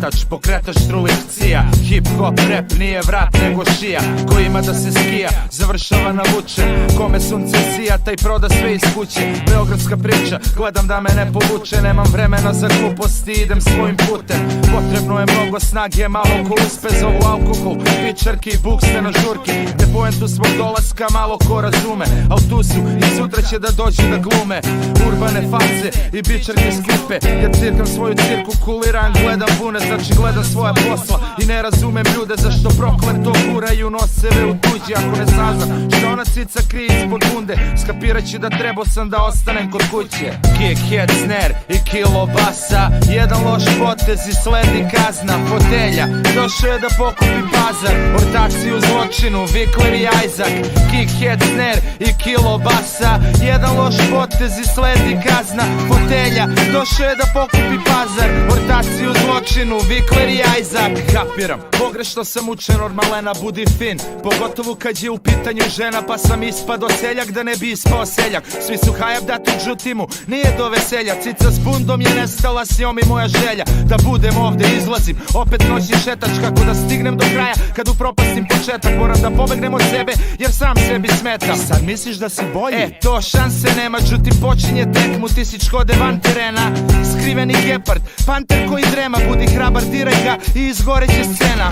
pokretač, pokretač trulih cija. Hip hop rap nije vrat nego šija, ko ima da se skija završava navučen. Kome sunce sija taj proda sve iz kuće. Beogradska priča, gledam da me ne povuče. Nemam vremena za gluposti, idem svojim putem. Potrebno je mnogo snage, malo ko uspe. Zovu alkohol, pičarki i bukste na žurki. Te poentu svog dolaska malo ko razume. Al tu su i sutra će da dođu da glume. Urbane face i bičarke s klipe. Ja cirkam svoju cirku, kuliram, gledam bune. Znači gledam svoja posla i ne razumem ljude. Zašto prokleto guraju noseve u tuđi. Ako ne saznam što ona cica krije ispod bunde, skapiraću da trebao sam da ostanem kod kuće. Kick, head, snare i kilo basa. Jedan loš potez i sledi kazna. Fotelja, došao je da pokupi pazar. Ortaci u zločinu, Vikler i Isaac. Kick, head, snare i kilo basa. Jedan loš potez i sledi kazna. Fotelja, došao je da pokupi pazar. Ortaci u zločinu, Vikler i Isaac. Kapiram, pogrešno sam učen od malena, budi fin. Pogotovo kad je u pitanju žena, pa sam ispado seljak da ne bi ispao seljak. Svi su hajab da tuđu timu, nije do veselja. Cica s bundom je nestala, s njom i moja želja da budem ovde, izlazim, opet noći šetač. Kako da stignem do kraja, kad upropastim početak. Moram da pobegnem od sebe, jer sam sebi smetam. Sad misliš da si bolji? To šanse nema, đutim počinje tekmu. Ti si Škode van terena, skriveni gepard, panter koji drema. Budi hrabar, diraj ga i izgoreće scena.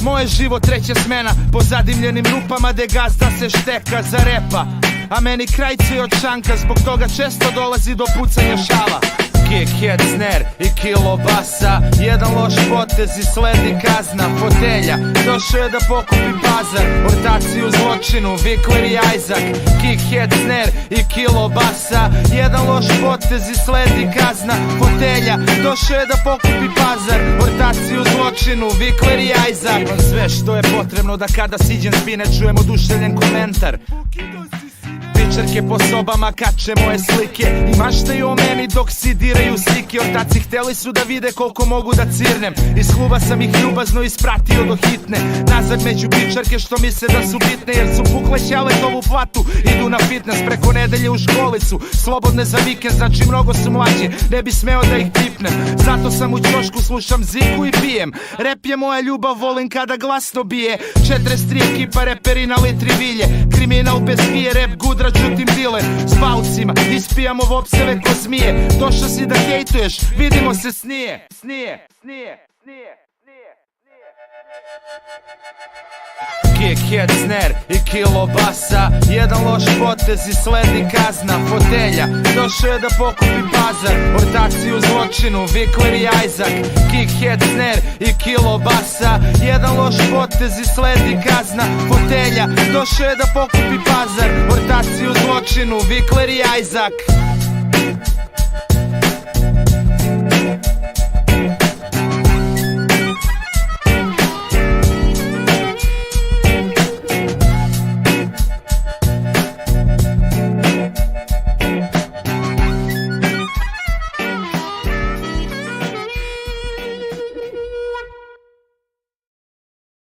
Moje život treća smena, po zadimljenim rupama de gazda se šteka za repa. A meni krajce od šanka, zbog toga često dolazi do pucanja šala. Kick, head, snare i kilo basa. Jedan loš potez i sledi kazna. Fotelja, došao je da pokupi pazar. Ortaci u zločinu, Vikler i Isaac. Kick, head, snare i kilo basa. Jedan loš potez i sledi kazna. Fotelja, došao je da pokupi pazar. Ortaci u zločinu, Vikler i Isaac. Imam sve što je potrebno da kada siđem s bine čujem oduševljen komentar. Pičarke po sobama kače moje slike i maštaju o meni dok si diraju slike. Ortaci hteli su da vide koliko mogu da cirnem. Iz kluba sam ih ljubazno ispratio do hitne. Nazad među pičarke što misle da su bitne, jer su pukle ćaletovu platu, idu na fitness. Preko nedelje u školi su slobodne za vikend, znači mnogo su mlađe, ne bi smeo da ih pipnem. Zato sam u ćošku, slušam ziku i pijem. Rep je moja ljubav, volim kada glasno bije. 43 ekipa, reperi na litri vilje. Kriminal bez hije, rep gudra, čutim dile. S baucima ispijamo vopseve ko zmije. Došao si da hejtuješ, vidimo se snije. Kick, head, snare i kilo basa. Jedan loš potez i sledi kazna. Fotelja, došao je da pokupi pazar. Ortaci u zločinu, Vikler i Isaac. Kick, head, snare i kilo basa. Jedan loš potez i sledi kazna. Fotelja, došao je da pokupi pazar. Ortaci u zločinu, Vikler i Isaac.